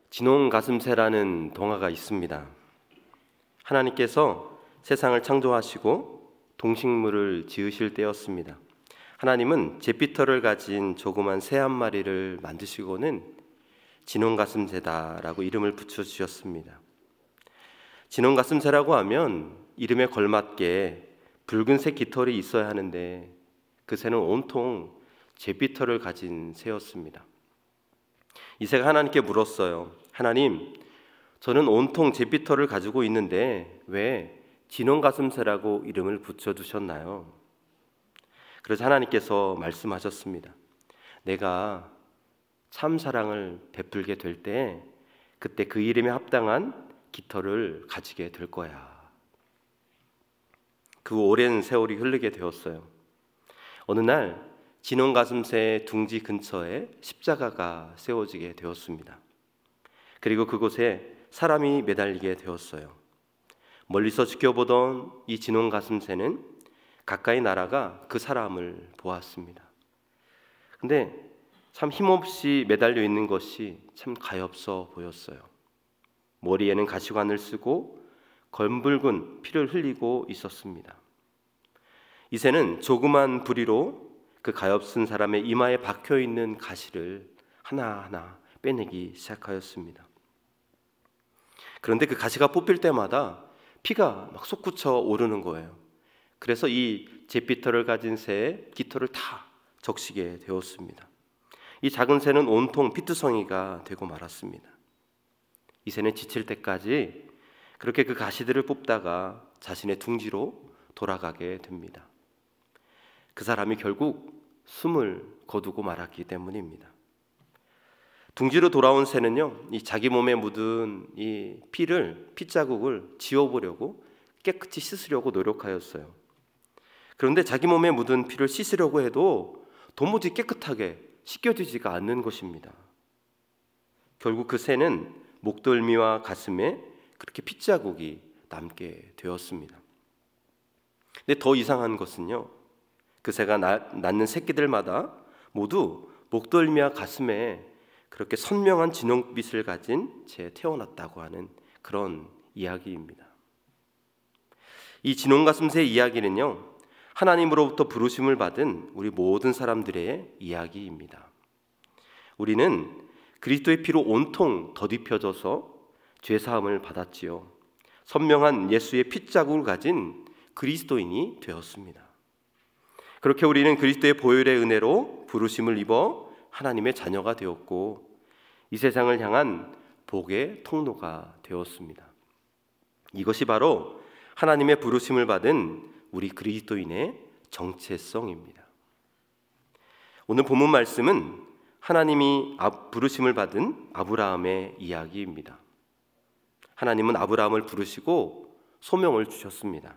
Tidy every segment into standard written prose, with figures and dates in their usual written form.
진홍가슴새라는 동화가 있습니다. 하나님께서 세상을 창조하시고 동식물을 지으실 때였습니다. 하나님은 제피털을 가진 조그만 새 한 마리를 만드시고는 진홍가슴새다라고 이름을 붙여주셨습니다. 진홍가슴새라고 하면 이름에 걸맞게 붉은색 깃털이 있어야 하는데 그 새는 온통 제피털을 가진 새였습니다. 이 새가 하나님께 물었어요. 하나님, 저는 온통 제피털을 가지고 있는데 왜 진홍가슴새라고 이름을 붙여주셨나요? 그래서 하나님께서 말씀하셨습니다. 내가 참 사랑을 베풀게 될 때 그때 그 이름에 합당한 깃털을 가지게 될 거야. 그 오랜 세월이 흐르게 되었어요. 어느 날 진홍가슴새의 둥지 근처에 십자가가 세워지게 되었습니다. 그리고 그곳에 사람이 매달리게 되었어요. 멀리서 지켜보던 이 진홍가슴새는 가까이 날아가 그 사람을 보았습니다. 근데 참 힘없이 매달려 있는 것이 참 가엾어 보였어요. 머리에는 가시관을 쓰고 검붉은 피를 흘리고 있었습니다. 이 새는 조그만 부리로 그 가엾은 사람의 이마에 박혀있는 가시를 하나하나 빼내기 시작하였습니다. 그런데 그 가시가 뽑힐 때마다 피가 막 솟구쳐 오르는 거예요. 그래서 이 제피털을 가진 새의 깃털을 다 적시게 되었습니다. 이 작은 새는 온통 피투성이가 되고 말았습니다. 이 새는 지칠 때까지 그렇게 그 가시들을 뽑다가 자신의 둥지로 돌아가게 됩니다. 그 사람이 결국 숨을 거두고 말았기 때문입니다. 둥지로 돌아온 새는요, 이 자기 몸에 묻은 이 핏자국을 지워보려고 깨끗이 씻으려고 노력하였어요. 그런데 자기 몸에 묻은 피를 씻으려고 해도 도무지 깨끗하게 씻겨지지가 않는 것입니다. 결국 그 새는 목덜미와 가슴에 그렇게 핏자국이 남게 되었습니다. 근데 더 이상한 것은요, 그 새가 낳는 새끼들마다 모두 목덜미와 가슴에 그렇게 선명한 진홍빛을 가진 채 태어났다고 하는 그런 이야기입니다. 이 진홍가슴새 이야기는요, 하나님으로부터 부르심을 받은 우리 모든 사람들의 이야기입니다. 우리는 그리스도의 피로 온통 덧입혀져서 죄사함을 받았지요. 선명한 예수의 핏자국을 가진 그리스도인이 되었습니다. 그렇게 우리는 그리스도의 보혈의 은혜로 부르심을 입어 하나님의 자녀가 되었고 이 세상을 향한 복의 통로가 되었습니다. 이것이 바로 하나님의 부르심을 받은 우리 그리스도인의 정체성입니다. 오늘 본문 말씀은 하나님이 부르심을 받은 아브라함의 이야기입니다. 하나님은 아브라함을 부르시고 소명을 주셨습니다.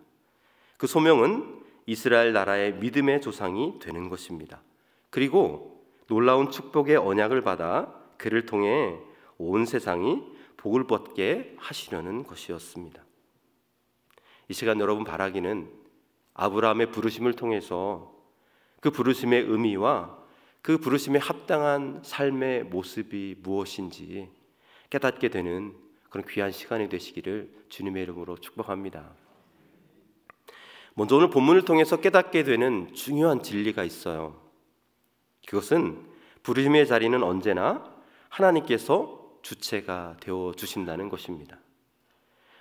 그 소명은 이스라엘 나라의 믿음의 조상이 되는 것입니다. 그리고 놀라운 축복의 언약을 받아 그를 통해 온 세상이 복을 받게 하시려는 것이었습니다. 이 시간 여러분 바라기는 아브라함의 부르심을 통해서 그 부르심의 의미와 그 부르심에 합당한 삶의 모습이 무엇인지 깨닫게 되는 그런 귀한 시간이 되시기를 주님의 이름으로 축복합니다. 먼저 오늘 본문을 통해서 깨닫게 되는 중요한 진리가 있어요. 그것은 부르심의 자리는 언제나 하나님께서 주체가 되어 주신다는 것입니다.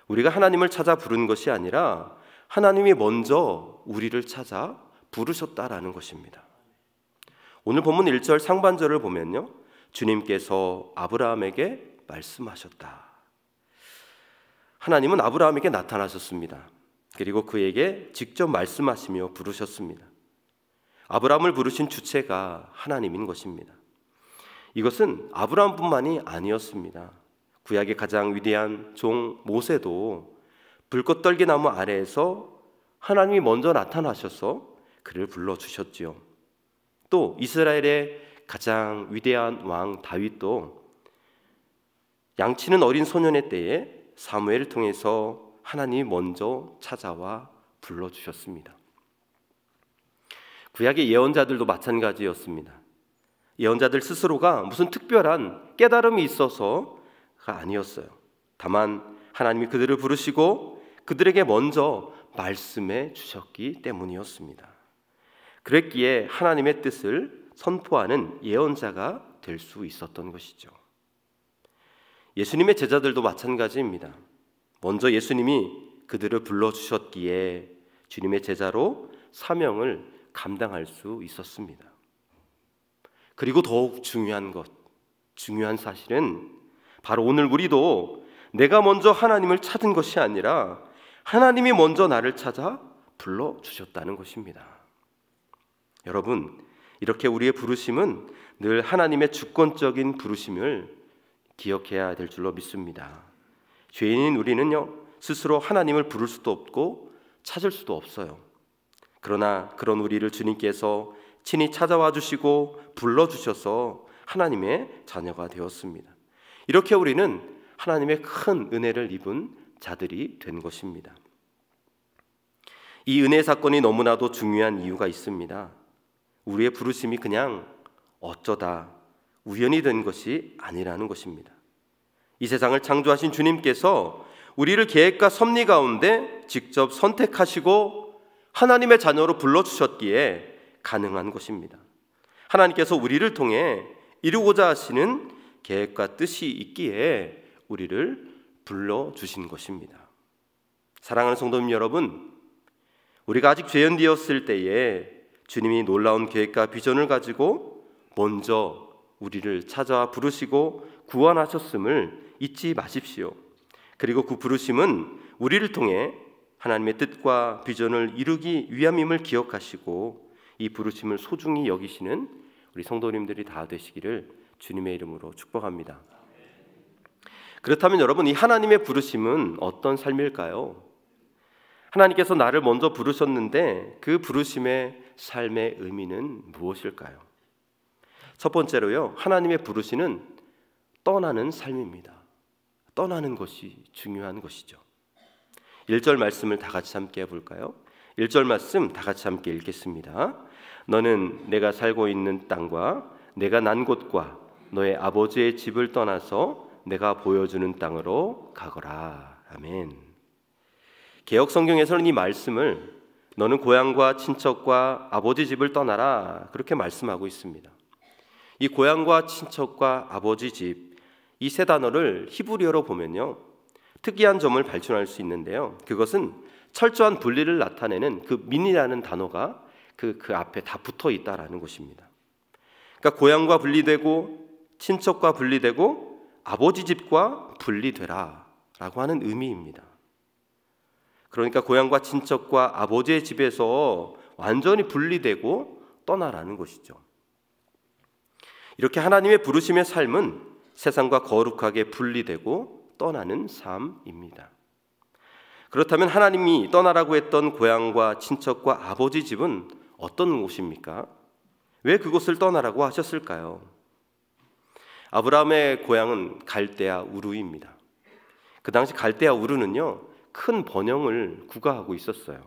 우리가 하나님을 찾아 부른 것이 아니라 하나님이 먼저 우리를 찾아 부르셨다라는 것입니다. 오늘 본문 1절 상반절을 보면요, 주님께서 아브라함에게 말씀하셨다. 하나님은 아브라함에게 나타나셨습니다. 그리고 그에게 직접 말씀하시며 부르셨습니다. 아브라함을 부르신 주체가 하나님인 것입니다. 이것은 아브라함뿐만이 아니었습니다. 구약의 가장 위대한 종 모세도 불꽃떨기 나무 아래에서 하나님이 먼저 나타나셔서 그를 불러주셨지요. 또 이스라엘의 가장 위대한 왕 다윗도 양치는 어린 소년의 때에 사무엘을 통해서 하나님이 먼저 찾아와 불러주셨습니다. 구약의 예언자들도 마찬가지였습니다. 예언자들 스스로가 무슨 특별한 깨달음이 있어서 아니었어요. 다만 하나님이 그들을 부르시고 그들에게 먼저 말씀해 주셨기 때문이었습니다. 그랬기에 하나님의 뜻을 선포하는 예언자가 될 수 있었던 것이죠. 예수님의 제자들도 마찬가지입니다. 먼저 예수님이 그들을 불러주셨기에 주님의 제자로 사명을 감당할 수 있었습니다. 그리고 더욱 중요한 사실은 바로 오늘 우리도 내가 먼저 하나님을 찾은 것이 아니라 하나님이 먼저 나를 찾아 불러주셨다는 것입니다. 여러분, 이렇게 우리의 부르심은 늘 하나님의 주권적인 부르심을 기억해야 될 줄로 믿습니다. 죄인인 우리는요, 스스로 하나님을 부를 수도 없고 찾을 수도 없어요. 그러나 그런 우리를 주님께서 친히 찾아와 주시고 불러주셔서 하나님의 자녀가 되었습니다. 이렇게 우리는 하나님의 큰 은혜를 입은 자들이 된 것입니다. 이 은혜 사건이 너무나도 중요한 이유가 있습니다. 우리의 부르심이 그냥 어쩌다 우연이 된 것이 아니라는 것입니다. 이 세상을 창조하신 주님께서 우리를 계획과 섭리 가운데 직접 선택하시고 하나님의 자녀로 불러주셨기에 가능한 것입니다. 하나님께서 우리를 통해 이루고자 하시는 계획과 뜻이 있기에 우리를 불러주신 것입니다. 사랑하는 성도님 여러분, 우리가 아직 죄인되었을 때에 주님이 놀라운 계획과 비전을 가지고 먼저 우리를 찾아와 부르시고 구원하셨음을 잊지 마십시오. 그리고 그 부르심은 우리를 통해 하나님의 뜻과 비전을 이루기 위함임을 기억하시고 이 부르심을 소중히 여기시는 우리 성도님들이 다 되시기를 주님의 이름으로 축복합니다. 그렇다면 여러분, 이 하나님의 부르심은 어떤 삶일까요? 하나님께서 나를 먼저 부르셨는데 그 부르심의 삶의 의미는 무엇일까요? 첫 번째로요, 하나님의 부르시는 떠나는 삶입니다. 떠나는 것이 중요한 것이죠. 1절 말씀을 다 같이 함께 해볼까요? 1절 말씀 다 같이 함께 읽겠습니다. 너는 내가 살고 있는 땅과 내가 난 곳과 너의 아버지의 집을 떠나서 내가 보여주는 땅으로 가거라. 아멘. 개역 성경에서는 이 말씀을 너는 고향과 친척과 아버지 집을 떠나라 그렇게 말씀하고 있습니다. 이 고향과 친척과 아버지 집, 이 세 단어를 히브리어로 보면요, 특이한 점을 발견할 수 있는데요, 그것은 철저한 분리를 나타내는 그 민이라는 단어가 그 앞에 다 붙어 있다라는 것입니다. 그러니까 고향과 분리되고 친척과 분리되고 아버지 집과 분리되라 라고 하는 의미입니다. 그러니까 고향과 친척과 아버지의 집에서 완전히 분리되고 떠나라는 것이죠. 이렇게 하나님의 부르심의 삶은 세상과 거룩하게 분리되고 떠나는 삶입니다. 그렇다면 하나님이 떠나라고 했던 고향과 친척과 아버지 집은 어떤 곳입니까? 왜 그곳을 떠나라고 하셨을까요? 아브라함의 고향은 갈대아 우르입니다. 그 당시 갈대아 우르는요, 큰 번영을 구가하고 있었어요.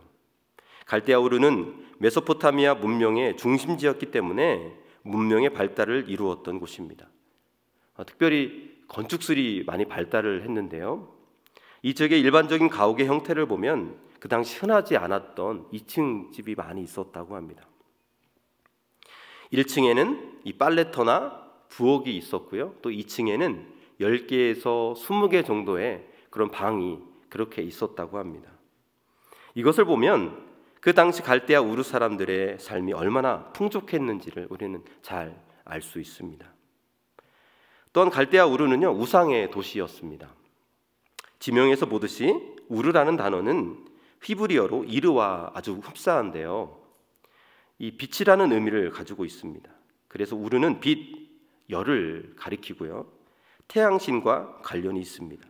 갈대아 우르는 메소포타미아 문명의 중심지였기 때문에 문명의 발달을 이루었던 곳입니다. 특별히 건축술이 많이 발달을 했는데요, 이 지역의 일반적인 가옥의 형태를 보면 그 당시 흔하지 않았던 2층 집이 많이 있었다고 합니다. 1층에는 이 빨래터나 부엌이 있었고요, 또 2층에는 10개에서 20개 정도의 그런 방이 그렇게 있었다고 합니다. 이것을 보면 그 당시 갈대아 우르 사람들의 삶이 얼마나 풍족했는지를 우리는 잘 알 수 있습니다. 또한 갈대아 우르는요, 우상의 도시였습니다. 지명에서 보듯이 우르라는 단어는 히브리어로 이르와 아주 흡사한데요, 이 빛이라는 의미를 가지고 있습니다. 그래서 우르는 빛, 열을 가리키고요, 태양신과 관련이 있습니다.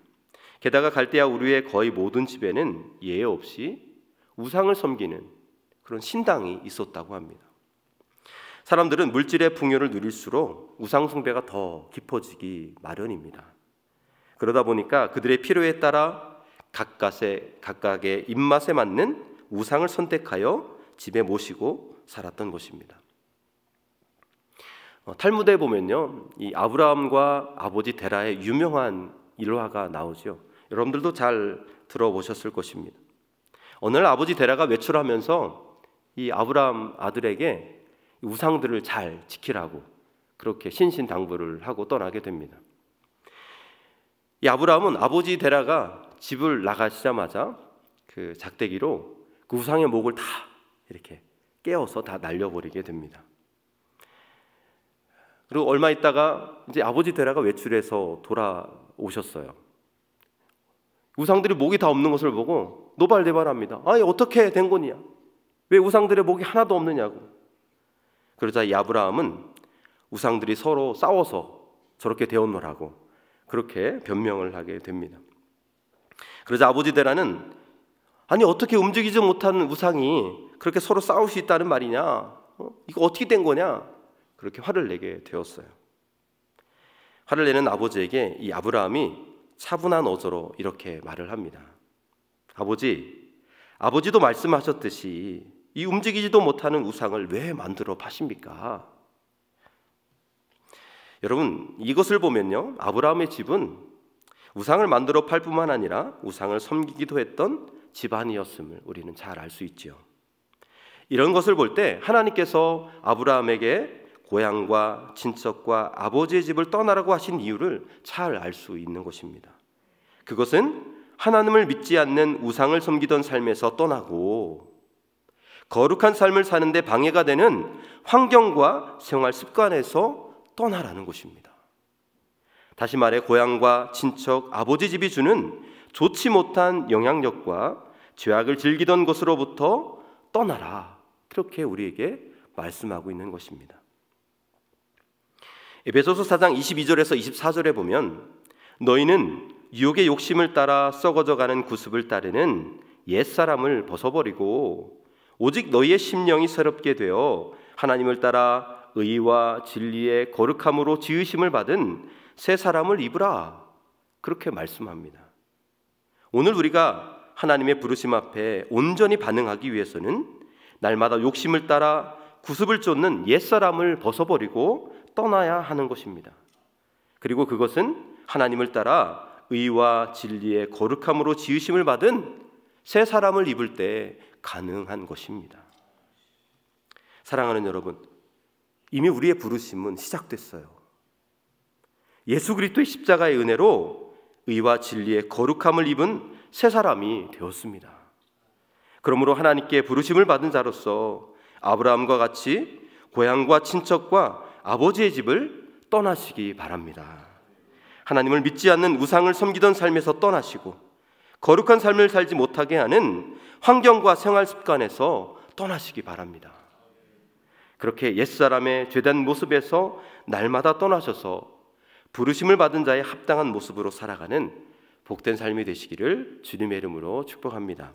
게다가 갈대아 우르의 거의 모든 집에는 예외 없이 우상을 섬기는 그런 신당이 있었다고 합니다. 사람들은 물질의 풍요를 누릴수록 우상 숭배가 더 깊어지기 마련입니다. 그러다 보니까 그들의 필요에 따라 각각의 입맛에 맞는 우상을 선택하여 집에 모시고 살았던 것입니다. 탈무드에 보면요, 이 아브라함과 아버지 데라의 유명한 일화가 나오죠. 여러분들도 잘 들어보셨을 것입니다. 어느 날 아버지 데라가 외출하면서 이 아브라함 아들에게 우상들을 잘 지키라고 그렇게 신신당부를 하고 떠나게 됩니다. 이 아브라함은 아버지 데라가 집을 나가시자마자 그 작대기로 그 우상의 목을 다 이렇게 깨어서 다 날려버리게 됩니다. 그리고 얼마 있다가 이제 아버지 데라가 외출해서 돌아오셨어요. 우상들이 목이 다 없는 것을 보고 노발대발합니다. 아니 어떻게 된 거냐? 왜 우상들의 목이 하나도 없느냐고. 그러자 이 아브라함은 우상들이 서로 싸워서 저렇게 되었노라고 그렇게 변명을 하게 됩니다. 그러자 아버지 데라는 아니 어떻게 움직이지 못하는 우상이 그렇게 서로 싸울 수 있다는 말이냐? 이거 어떻게 된 거냐? 그렇게 화를 내게 되었어요. 화를 내는 아버지에게 이 아브라함이 차분한 어조로 이렇게 말을 합니다. 아버지도 말씀하셨듯이 이 움직이지도 못하는 우상을 왜 만들어 파십니까? 여러분, 이것을 보면요, 아브라함의 집은 우상을 만들어 팔 뿐만 아니라 우상을 섬기기도 했던 집안이었음을 우리는 잘 알 수 있죠. 이런 것을 볼 때 하나님께서 아브라함에게 고향과 친척과 아버지의 집을 떠나라고 하신 이유를 잘 알 수 있는 것입니다. 그것은 하나님을 믿지 않는 우상을 섬기던 삶에서 떠나고 거룩한 삶을 사는데 방해가 되는 환경과 생활 습관에서 떠나라는 것입니다. 다시 말해 고향과 친척, 아버지 집이 주는 좋지 못한 영향력과 죄악을 즐기던 것으로부터 떠나라. 그렇게 우리에게 말씀하고 있는 것입니다. 에베소서 4장 22절에서 24절에 보면 너희는 유혹의 욕심을 따라 썩어져가는 구습을 따르는 옛사람을 벗어버리고 오직 너희의 심령이 새롭게 되어 하나님을 따라 의와 진리의 거룩함으로 지으심을 받은 새 사람을 입으라. 그렇게 말씀합니다. 오늘 우리가 하나님의 부르심 앞에 온전히 반응하기 위해서는 날마다 욕심을 따라 구습을 쫓는 옛사람을 벗어버리고 떠나야 하는 것입니다. 그리고 그것은 하나님을 따라 의와 진리의 거룩함으로 지으심을 받은 새 사람을 입을 때 가능한 것입니다. 사랑하는 여러분, 이미 우리의 부르심은 시작됐어요. 예수 그리스도의 십자가의 은혜로 의와 진리의 거룩함을 입은 새 사람이 되었습니다. 그러므로 하나님께 부르심을 받은 자로서 아브라함과 같이 고향과 친척과 아버지의 집을 떠나시기 바랍니다. 하나님을 믿지 않는 우상을 섬기던 삶에서 떠나시고 거룩한 삶을 살지 못하게 하는 환경과 생활 습관에서 떠나시기 바랍니다. 그렇게 옛사람의 죄된 모습에서 날마다 떠나셔서 부르심을 받은 자의 합당한 모습으로 살아가는 복된 삶이 되시기를 주님의 이름으로 축복합니다.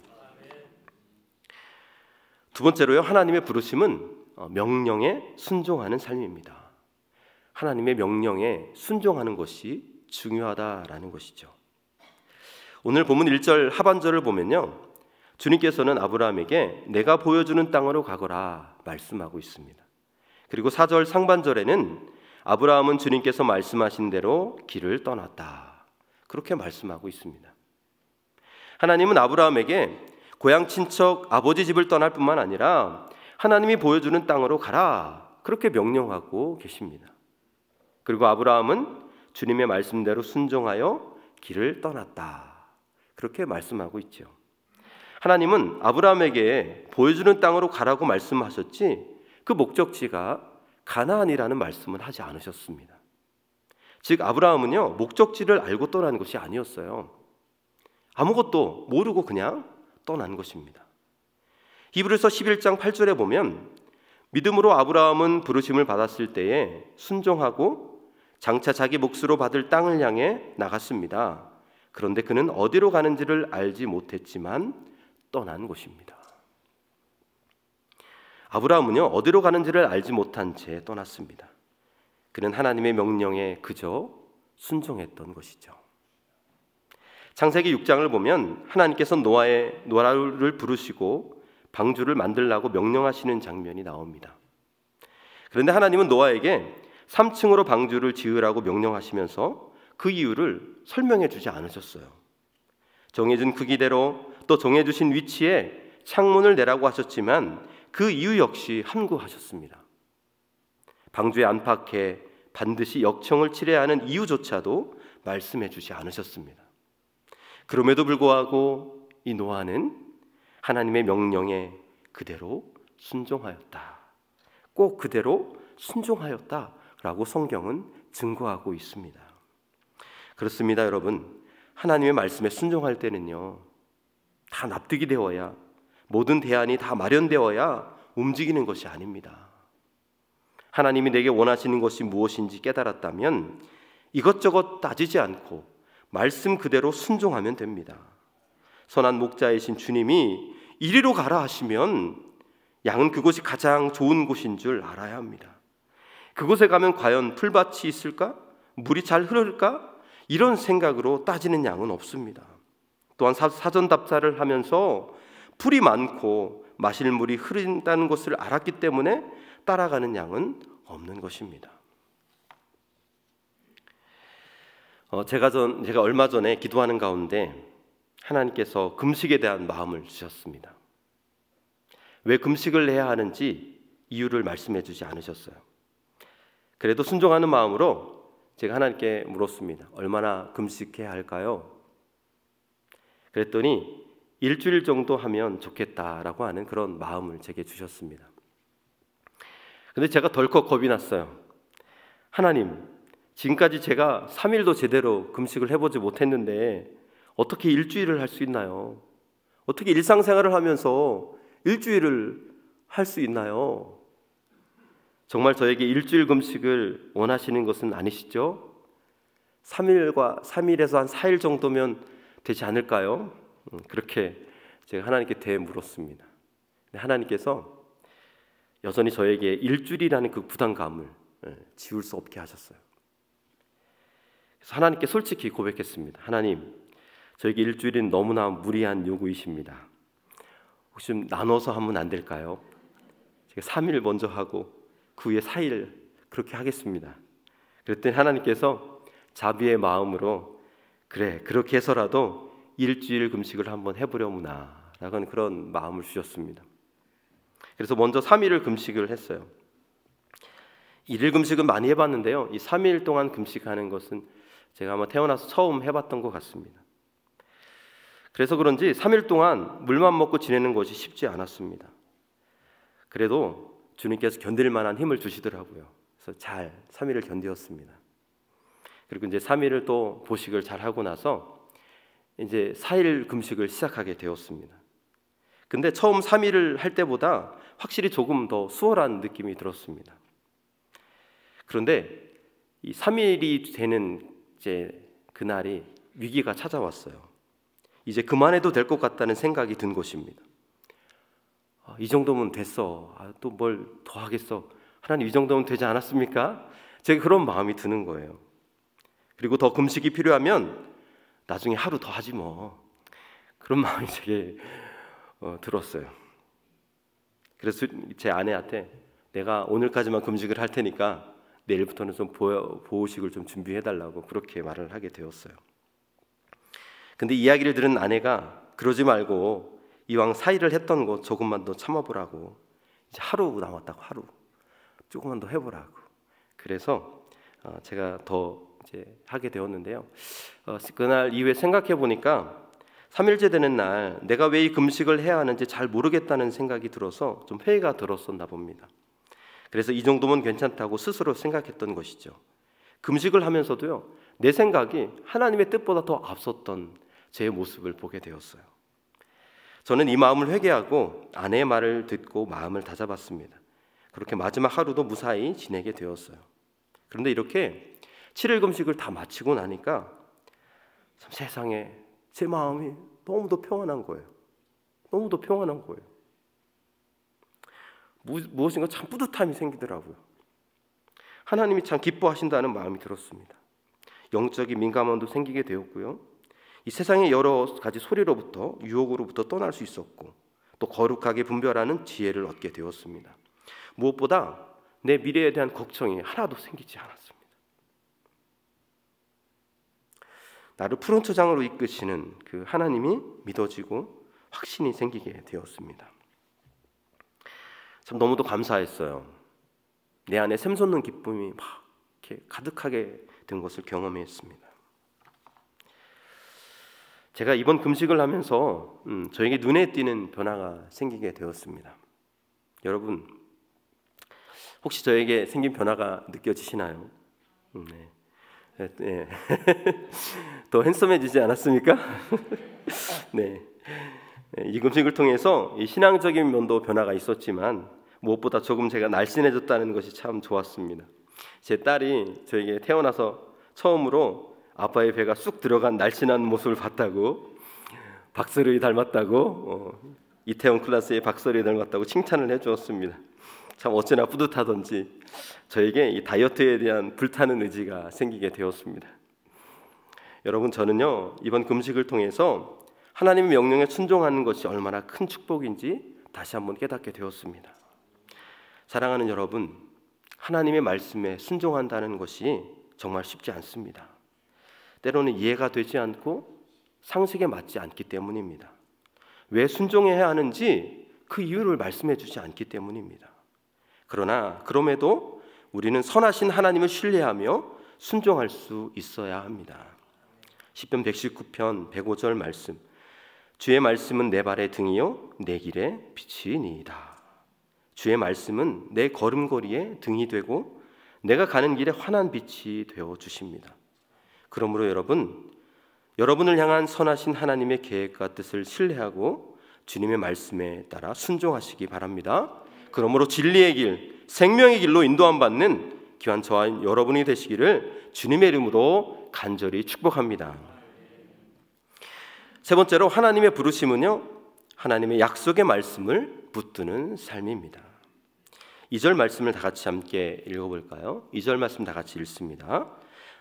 두 번째로요, 하나님의 부르심은 명령에 순종하는 삶입니다. 하나님의 명령에 순종하는 것이 중요하다라는 것이죠. 오늘 본문 1절 하반절을 보면요, 주님께서는 아브라함에게 내가 보여주는 땅으로 가거라 말씀하고 있습니다. 그리고 4절 상반절에는 아브라함은 주님께서 말씀하신 대로 길을 떠났다. 그렇게 말씀하고 있습니다. 하나님은 아브라함에게 고향 친척 아버지 집을 떠날 뿐만 아니라 하나님이 보여주는 땅으로 가라. 그렇게 명령하고 계십니다. 그리고 아브라함은 주님의 말씀대로 순종하여 길을 떠났다. 그렇게 말씀하고 있죠. 하나님은 아브라함에게 보여주는 땅으로 가라고 말씀하셨지 그 목적지가 가나안이라는 말씀은 하지 않으셨습니다. 즉 아브라함은요, 목적지를 알고 떠난 것이 아니었어요. 아무것도 모르고 그냥 떠난 것입니다. 히브리서 11장 8절에 보면 믿음으로 아브라함은 부르심을 받았을 때에 순종하고 장차 자기 몫으로 받을 땅을 향해 나갔습니다. 그런데 그는 어디로 가는지를 알지 못했지만 떠난 것입니다. 아브라함은요, 어디로 가는지를 알지 못한 채 떠났습니다. 그는 하나님의 명령에 그저 순종했던 것이죠. 창세기 6장을 보면 하나님께서 노아를 부르시고 방주를 만들라고 명령하시는 장면이 나옵니다. 그런데 하나님은 노아에게 3층으로 방주를 지으라고 명령하시면서 그 이유를 설명해 주지 않으셨어요. 정해준 크기대로 또 정해주신 위치에 창문을 내라고 하셨지만 그 이유 역시 함구하셨습니다. 방주에 안팎에 반드시 역청을 칠해야 하는 이유조차도 말씀해 주지 않으셨습니다. 그럼에도 불구하고 이 노아는 하나님의 명령에 그대로 순종하였다. 꼭 그대로 순종하였다라고 성경은 증거하고 있습니다. 그렇습니다, 여러분. 하나님의 말씀에 순종할 때는요, 다 납득이 되어야, 모든 대안이 다 마련되어야 움직이는 것이 아닙니다. 하나님이 내게 원하시는 것이 무엇인지 깨달았다면 이것저것 따지지 않고 말씀 그대로 순종하면 됩니다. 선한 목자이신 주님이 이리로 가라 하시면 양은 그곳이 가장 좋은 곳인 줄 알아야 합니다. 그곳에 가면 과연 풀밭이 있을까? 물이 잘 흐를까? 이런 생각으로 따지는 양은 없습니다. 또한 사전 답사를 하면서 풀이 많고 마실 물이 흐른다는 것을 알았기 때문에 따라가는 양은 없는 것입니다. 제가 얼마 전에 기도하는 가운데 하나님께서 금식에 대한 마음을 주셨습니다. 왜 금식을 해야 하는지 이유를 말씀해 주지 않으셨어요. 그래도 순종하는 마음으로 제가 하나님께 물었습니다. 얼마나 금식해야 할까요? 그랬더니 일주일 정도 하면 좋겠다라고 하는 그런 마음을 제게 주셨습니다. 근데 제가 덜컥 겁이 났어요. 하나님, 지금까지 제가 3일도 제대로 금식을 해보지 못했는데 어떻게 일주일을 할 수 있나요? 어떻게 일상생활을 하면서 일주일을 할 수 있나요? 정말 저에게 일주일 금식을 원하시는 것은 아니시죠? 3일에서 한 4일 정도면 되지 않을까요? 그렇게 제가 하나님께 되물었습니다. 하나님께서 여전히 저에게 일주일이라는 그 부담감을 지울 수 없게 하셨어요. 그래서 하나님께 솔직히 고백했습니다. 하나님, 저에게 일주일은 너무나 무리한 요구이십니다. 혹시 좀 나눠서 하면 안 될까요? 제가 3일 먼저 하고 그 후에 4일 그렇게 하겠습니다. 그랬더니 하나님께서 자비의 마음으로 그래, 그렇게 해서라도 일주일 금식을 한번 해보려무나 라는 그런 마음을 주셨습니다. 그래서 먼저 3일을 금식을 했어요. 1일 금식은 많이 해봤는데요, 이 3일 동안 금식하는 것은 제가 아마 태어나서 처음 해봤던 것 같습니다. 그래서 그런지 3일 동안 물만 먹고 지내는 것이 쉽지 않았습니다. 그래도 주님께서 견딜 만한 힘을 주시더라고요. 그래서 잘 3일을 견디었습니다. 그리고 이제 3일을 또 보식을 잘 하고 나서 이제 4일 금식을 시작하게 되었습니다. 근데 처음 3일을 할 때보다 확실히 조금 더 수월한 느낌이 들었습니다. 그런데 이 3일이 되는 이제 그날이 위기가 찾아왔어요. 이제 그만해도 될 것 같다는 생각이 든 것입니다. 이 정도면 됐어. 또 뭘 더 하겠어. 하나님, 이 정도면 되지 않았습니까? 제가 그런 마음이 드는 거예요. 그리고 더 금식이 필요하면 나중에 하루 더 하지 뭐. 그런 마음이 제게 들었어요. 그래서 제 아내한테 내가 오늘까지만 금식을 할 테니까 내일부터는 좀 보호식을 좀 준비해달라고 그렇게 말을 하게 되었어요. 근데 이야기를 들은 아내가 그러지 말고 이왕 4일을 했던 거 조금만 더 참아보라고, 이제 하루 남았다고, 하루 조금만 더 해보라고. 그래서 제가 더 이제 하게 되었는데요. 그날 이후에 생각해 보니까 3일째 되는 날 내가 왜 이 금식을 해야 하는지 잘 모르겠다는 생각이 들어서 좀 회의가 들었었나 봅니다. 그래서 이 정도면 괜찮다고 스스로 생각했던 것이죠. 금식을 하면서도요, 내 생각이 하나님의 뜻보다 더 앞섰던 제 모습을 보게 되었어요. 저는 이 마음을 회개하고 아내의 말을 듣고 마음을 다잡았습니다. 그렇게 마지막 하루도 무사히 지내게 되었어요. 그런데 이렇게 7일 금식을 다 마치고 나니까 참 세상에 제 마음이 너무도 평안한 거예요. 너무도 평안한 거예요. 무엇인가 참 뿌듯함이 생기더라고요. 하나님이 참 기뻐하신다는 마음이 들었습니다. 영적인 민감함도 생기게 되었고요. 이 세상의 여러 가지 소리로부터, 유혹으로부터 떠날 수 있었고, 또 거룩하게 분별하는 지혜를 얻게 되었습니다. 무엇보다 내 미래에 대한 걱정이 하나도 생기지 않았습니다. 나를 푸른 초장으로 이끄시는 그 하나님이 믿어지고 확신이 생기게 되었습니다. 참 너무도 감사했어요. 내 안에 샘솟는 기쁨이 막 이렇게 가득하게 된 것을 경험했습니다. 제가 이번 금식을 하면서 저에게 눈에 띄는 변화가 생기게 되었습니다. 여러분, 혹시 저에게 생긴 변화가 느껴지시나요? 네. 더 핸섬해지지 않았습니까? 네. 이 금식을 통해서 이 신앙적인 면도 변화가 있었지만 무엇보다 조금 제가 날씬해졌다는 것이 참 좋았습니다. 제 딸이 저에게 태어나서 처음으로 아빠의 배가 쑥 들어간 날씬한 모습을 봤다고, 박서를 닮았다고, 이태원 클라스의 박서를 닮았다고 칭찬을 해주었습니다. 참 어찌나 뿌듯하던지 저에게 이 다이어트에 대한 불타는 의지가 생기게 되었습니다. 여러분, 저는요 이번 금식을 통해서 하나님의 명령에 순종하는 것이 얼마나 큰 축복인지 다시 한번 깨닫게 되었습니다. 사랑하는 여러분, 하나님의 말씀에 순종한다는 것이 정말 쉽지 않습니다. 때로는 이해가 되지 않고 상식에 맞지 않기 때문입니다. 왜 순종해야 하는지 그 이유를 말씀해 주지 않기 때문입니다. 그러나 그럼에도 우리는 선하신 하나님을 신뢰하며 순종할 수 있어야 합니다. 시편 119편 105절 말씀, 주의 말씀은 내 발의 등이요 내 길의 빛이니이다. 주의 말씀은 내 걸음걸이에 등이 되고 내가 가는 길에 환한 빛이 되어 주십니다. 그러므로 여러분을 향한 선하신 하나님의 계획과 뜻을 신뢰하고 주님의 말씀에 따라 순종하시기 바랍니다. 그러므로 진리의 길, 생명의 길로 인도함 받는 귀한 저와 여러분이 되시기를 주님의 이름으로 간절히 축복합니다. 세 번째로 하나님의 부르심은요, 하나님의 약속의 말씀을 붙드는 삶입니다. 2절 말씀을 다 같이 함께 읽어볼까요? 2절 말씀 다 같이 읽습니다.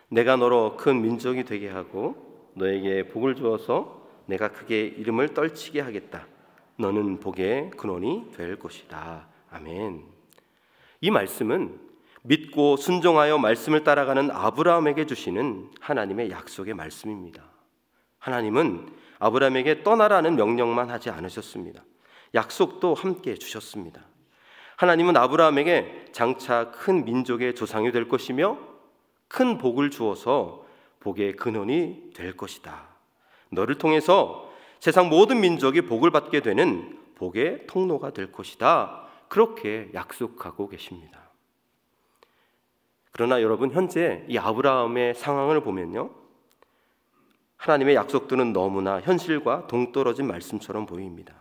내가 너로 큰 민족이 되게 하고 너에게 복을 주어서 내가 크게 이름을 떨치게 하겠다. 너는 복의 근원이 될 것이다. 아멘. 이 말씀은 믿고 순종하여 말씀을 따라가는 아브라함에게 주시는 하나님의 약속의 말씀입니다. 하나님은 아브라함에게 떠나라는 명령만 하지 않으셨습니다. 약속도 함께 주셨습니다. 하나님은 아브라함에게 장차 큰 민족의 조상이 될 것이며 큰 복을 주어서 복의 근원이 될 것이다. 너를 통해서 세상 모든 민족이 복을 받게 되는 복의 통로가 될 것이다. 그렇게 약속하고 계십니다. 그러나 여러분, 현재 이 아브라함의 상황을 보면요, 하나님의 약속들은 너무나 현실과 동떨어진 말씀처럼 보입니다.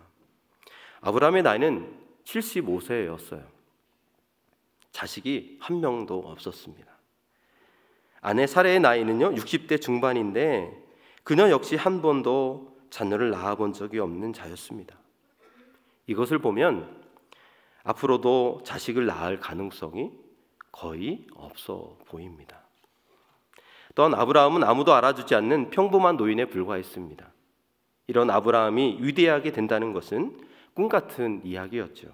아브라함의 나이는 75세였어요. 자식이 한 명도 없었습니다. 아내 사레의 나이는요 60대 중반인데 그녀 역시 한 번도 자녀를 낳아본 적이 없는 자였습니다. 이것을 보면 앞으로도 자식을 낳을 가능성이 거의 없어 보입니다. 또한 아브라함은 아무도 알아주지 않는 평범한 노인에 불과했습니다. 이런 아브라함이 위대하게 된다는 것은 꿈같은 이야기였죠.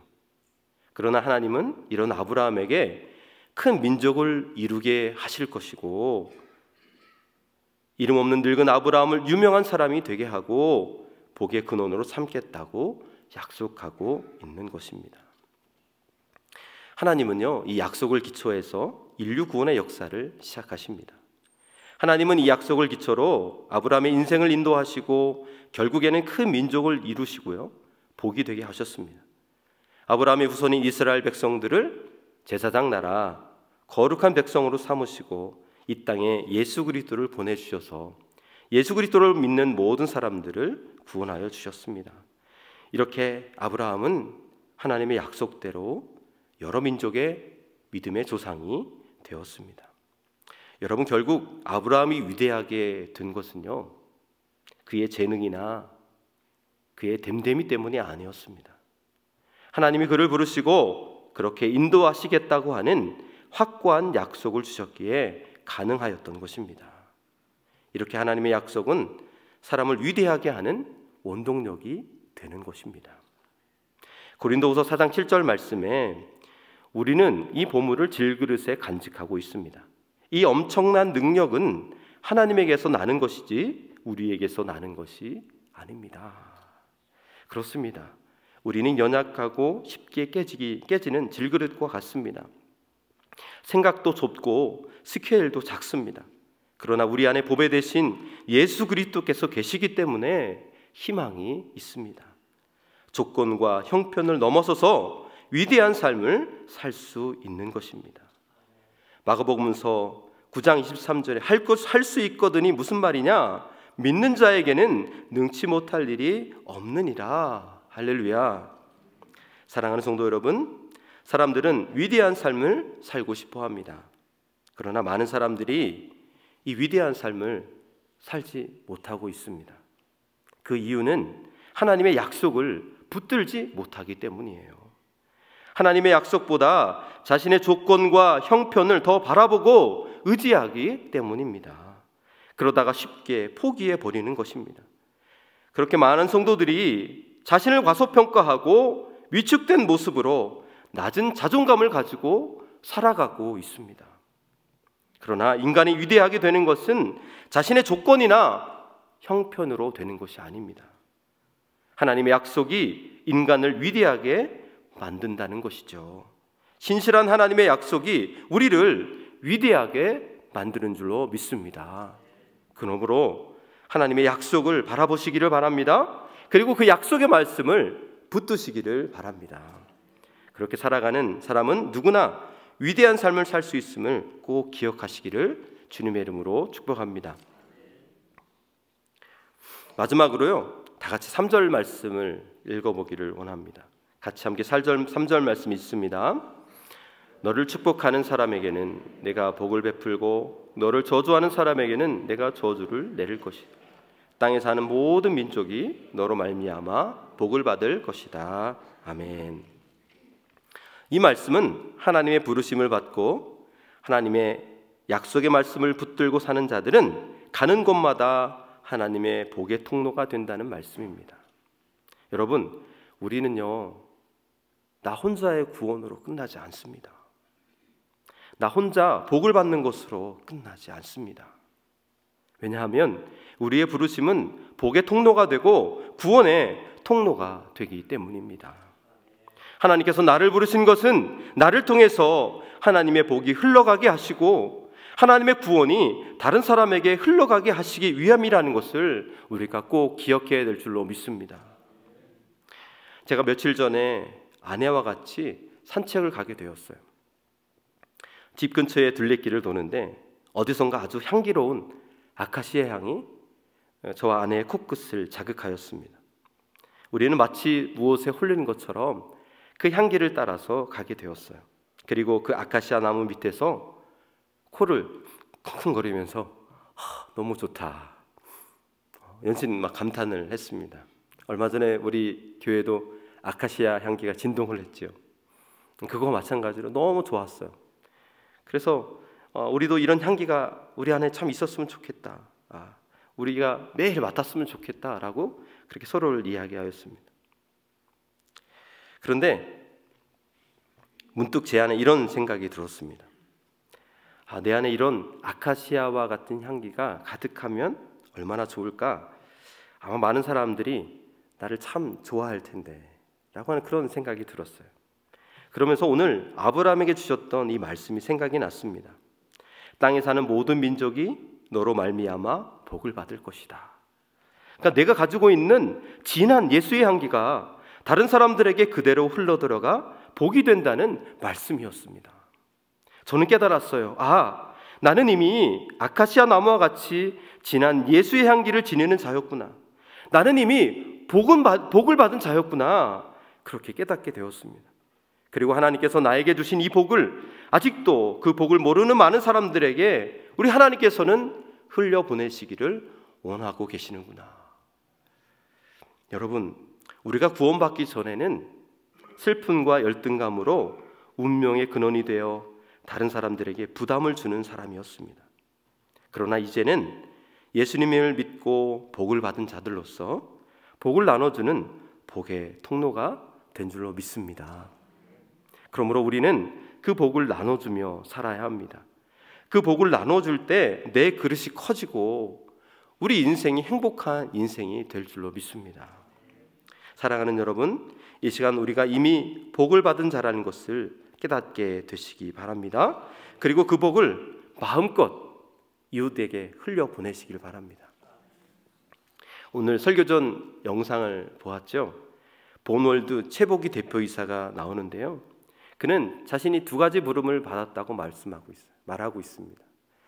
그러나 하나님은 이런 아브라함에게 큰 민족을 이루게 하실 것이고 이름 없는 늙은 아브라함을 유명한 사람이 되게 하고 복의 근원으로 삼겠다고 약속하고 있는 것입니다. 하나님은요, 이 약속을 기초해서 인류 구원의 역사를 시작하십니다. 하나님은 이 약속을 기초로 아브라함의 인생을 인도하시고 결국에는 큰 민족을 이루시고요, 복이 되게 하셨습니다. 아브라함의 후손인 이스라엘 백성들을 제사장 나라, 거룩한 백성으로 삼으시고 이 땅에 예수 그리스도를 보내주셔서 예수 그리스도를 믿는 모든 사람들을 구원하여 주셨습니다. 이렇게 아브라함은 하나님의 약속대로 여러 민족의 믿음의 조상이 되었습니다. 여러분, 결국 아브라함이 위대하게 된 것은요, 그의 재능이나 그의 됨됨이 때문이 아니었습니다. 하나님이 그를 부르시고 그렇게 인도하시겠다고 하는 확고한 약속을 주셨기에 가능하였던 것입니다. 이렇게 하나님의 약속은 사람을 위대하게 하는 원동력이 되는 것입니다. 고린도후서 4장 7절 말씀에 우리는 이 보물을 질그릇에 간직하고 있습니다. 이 엄청난 능력은 하나님에게서 나는 것이지 우리에게서 나는 것이 아닙니다. 그렇습니다. 우리는 연약하고 쉽게 깨지는 질그릇과 같습니다. 생각도 좁고 스케일도 작습니다. 그러나 우리 안에 보배 되신 예수 그리스도께서 계시기 때문에 희망이 있습니다. 조건과 형편을 넘어서서 위대한 삶을 살 수 있는 것입니다. 마가복음서 9장 23절에 할 수 있거든이 무슨 말이냐? 믿는 자에게는 능치 못할 일이 없느니라. 할렐루야. 사랑하는 성도 여러분, 사람들은 위대한 삶을 살고 싶어 합니다. 그러나 많은 사람들이 이 위대한 삶을 살지 못하고 있습니다. 그 이유는 하나님의 약속을 붙들지 못하기 때문이에요. 하나님의 약속보다 자신의 조건과 형편을 더 바라보고 의지하기 때문입니다. 그러다가 쉽게 포기해 버리는 것입니다. 그렇게 많은 성도들이 자신을 과소평가하고 위축된 모습으로 낮은 자존감을 가지고 살아가고 있습니다. 그러나 인간이 위대하게 되는 것은 자신의 조건이나 형편으로 되는 것이 아닙니다. 하나님의 약속이 인간을 위대하게 만든다는 것이죠. 신실한 하나님의 약속이 우리를 위대하게 만드는 줄로 믿습니다. 그러므로 하나님의 약속을 바라보시기를 바랍니다. 그리고 그 약속의 말씀을 붙드시기를 바랍니다. 그렇게 살아가는 사람은 누구나 위대한 삶을 살 수 있음을 꼭 기억하시기를 주님의 이름으로 축복합니다. 마지막으로요, 다 같이 3절 말씀을 읽어보기를 원합니다. 같이 함께 3절 말씀이 있습니다. 너를 축복하는 사람에게는 내가 복을 베풀고 너를 저주하는 사람에게는 내가 저주를 내릴 것이다. 땅에 사는 모든 민족이 너로 말미암아 복을 받을 것이다. 아멘. 이 말씀은 하나님의 부르심을 받고 하나님의 약속의 말씀을 붙들고 사는 자들은 가는 곳마다 하나님의 복의 통로가 된다는 말씀입니다. 여러분, 우리는요, 나 혼자의 구원으로 끝나지 않습니다. 나 혼자 복을 받는 것으로 끝나지 않습니다. 왜냐하면 우리의 부르심은 복의 통로가 되고 구원의 통로가 되기 때문입니다. 하나님께서 나를 부르신 것은 나를 통해서 하나님의 복이 흘러가게 하시고 하나님의 구원이 다른 사람에게 흘러가게 하시기 위함이라는 것을 우리가 꼭 기억해야 될 줄로 믿습니다. 제가 며칠 전에 아내와 같이 산책을 가게 되었어요. 집 근처에 둘레길을 도는데 어디선가 아주 향기로운 아카시아 향이 저와 아내의 코끝을 자극하였습니다. 우리는 마치 무엇에 홀린 것처럼 그 향기를 따라서 가게 되었어요. 그리고 그 아카시아 나무 밑에서 코를 쿵쿵거리면서 너무 좋다, 연신 막 감탄을 했습니다. 얼마 전에 우리 교회도 아카시아 향기가 진동을 했죠. 그거 마찬가지로 너무 좋았어요. 그래서 우리도 이런 향기가 우리 안에 참 있었으면 좋겠다, 우리가 매일 맡았으면 좋겠다라고 그렇게 서로를 이야기하였습니다. 그런데 문득 제 안에 이런 생각이 들었습니다. 내 안에 이런 아카시아와 같은 향기가 가득하면 얼마나 좋을까? 아마 많은 사람들이 나를 참 좋아할 텐데 라고 하는 그런 생각이 들었어요. 그러면서 오늘 아브라함에게 주셨던 이 말씀이 생각이 났습니다. 땅에 사는 모든 민족이 너로 말미암아 복을 받을 것이다. 그러니까 내가 가지고 있는 진한 예수의 향기가 다른 사람들에게 그대로 흘러들어가 복이 된다는 말씀이었습니다. 저는 깨달았어요. 나는 이미 아카시아 나무와 같이 진한 예수의 향기를 지니는 자였구나. 나는 이미 복을 받은 자였구나. 그렇게 깨닫게 되었습니다. 그리고 하나님께서 나에게 주신 이 복을 아직도 그 복을 모르는 많은 사람들에게 우리 하나님께서는 흘려보내시기를 원하고 계시는구나. 여러분, 우리가 구원받기 전에는 슬픔과 열등감으로 운명의 근원이 되어 다른 사람들에게 부담을 주는 사람이었습니다. 그러나 이제는 예수님을 믿고 복을 받은 자들로서 복을 나눠주는 복의 통로가 된 줄로 믿습니다. 그러므로 우리는 그 복을 나눠주며 살아야 합니다. 그 복을 나눠줄 때 내 그릇이 커지고 우리 인생이 행복한 인생이 될 줄로 믿습니다. 사랑하는 여러분, 이 시간 우리가 이미 복을 받은 자라는 것을 깨닫게 되시기 바랍니다. 그리고 그 복을 마음껏 이웃에게 흘려보내시길 바랍니다. 오늘 설교 전 영상을 보았죠. 본월드 최복희 대표이사가 나오는데요, 그는 자신이 두 가지 부름을 받았다고 말하고 있습니다.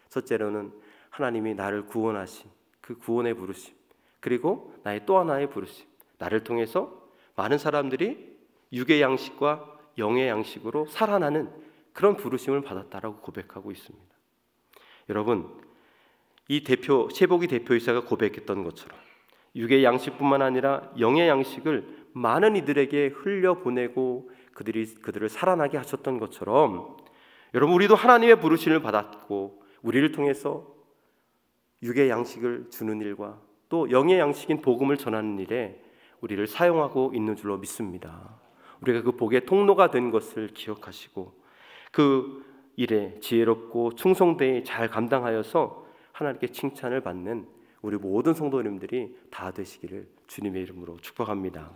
첫째로는 하나님이 나를 구원하신 그 구원의 부르심, 그리고 나의 또 하나의 부르심, 나를 통해서 많은 사람들이 육의 양식과 영의 양식으로 살아나는 그런 부르심을 받았다라고 고백하고 있습니다. 여러분, 이 최복희 대표이사가 고백했던 것처럼 육의 양식뿐만 아니라 영의 양식을 많은 이들에게 흘려보내고 그들을 살아나게 하셨던 것처럼, 여러분, 우리도 하나님의 부르심을 받았고 우리를 통해서 육의 양식을 주는 일과 또 영의 양식인 복음을 전하는 일에 우리를 사용하고 있는 줄로 믿습니다. 우리가 그 복의 통로가 된 것을 기억하시고 그 일에 지혜롭고 충성되이 잘 감당하여서 하나님께 칭찬을 받는 우리 모든 성도님들이 다 되시기를 주님의 이름으로 축복합니다.